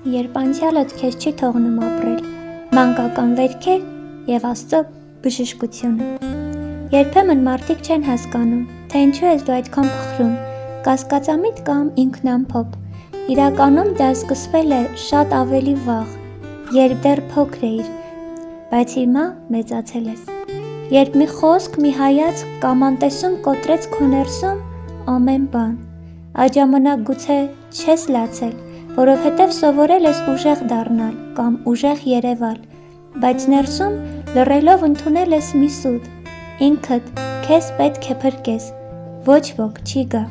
երբ անցյալդ քեզ չի թողնում ապրել, մանկական վերքեր և Աստծո բժշկությունը։ Երբեմն մարդիկ չեն հասկանում, թե ինչու ես դու այդքան փխրուն, կասկածամիտ կամ ինքնամփոփ։ Իրականում դա սկսվել է շատ ավելի վաղ, երբ դեռ փոքր էիր, բայց հիմա մեծացել ես։ Երբ մի խոսք, մի հայացք կամ անտեսում կոտրեց քո ներսում ամեն բան, այդ ժամանակ գուցե չես լացել, որովհետև սովորել ես ուժեղ դառնալ կամ ուժեղ երևալ, բայց ներսում լռելով ընդունել ես մի սուտ, ինքդ քեզ պետք է փրկես, ոչ ոք չի գա։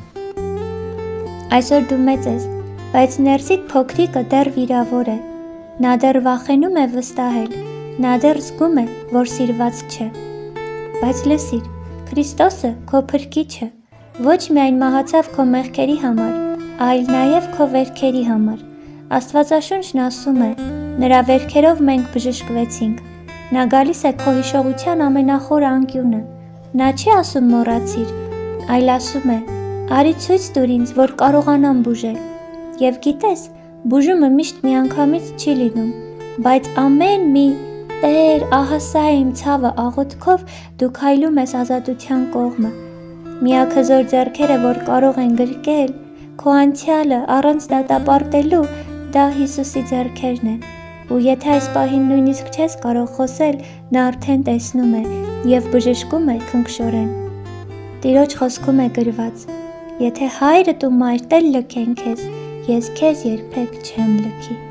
Այսօր դու մեծ ես, բայց ներսիդ փոքրիկը դեռ վիրավոր է, նա դեռ վախենում է վստահել, նա դեռ զգում է, որ սիրված չէ։ Բայց լսիր, Քրիստոսը քո փրկիչը ոչ միայն մահացավ քո մեղքերի համար, այլ նաև քո վերքերի համար։ Աստվածաշունչն ասում է, նրա վերքերով մենք բժշկվեցինք։ Նա գալիս է քո հիշողության ամենախոր անկյունը։ Նա չի ասում մոռացիր, այլ ասում է, արի ցույց տուր ինձ, որ կարողանամ բուժել։ Եվ գիտես, բուժումը միշտ միանգամից չի լինում, բայց ամեն մի Տեր, ահա սա է իմ ցավը աղոթքով դու քայլում ես ազատության կողմը։ Միաքզոր ձեռքերը, որ կարող են գրկել քո անցյալը առանց դատապարտելու, դա Հիսուսի ձեռքերն են։ Ու եթե այս պահին նույնիսկ չես կարող խոսել, նա արդեն տեսնում է և բժշկում է քնքշորեն։ Տիրոջ խոսքում է գրված. Եթե հայրդ ու մայրդ էլ լքեն քեզ, ես քեզ երբեք չեմ լքի։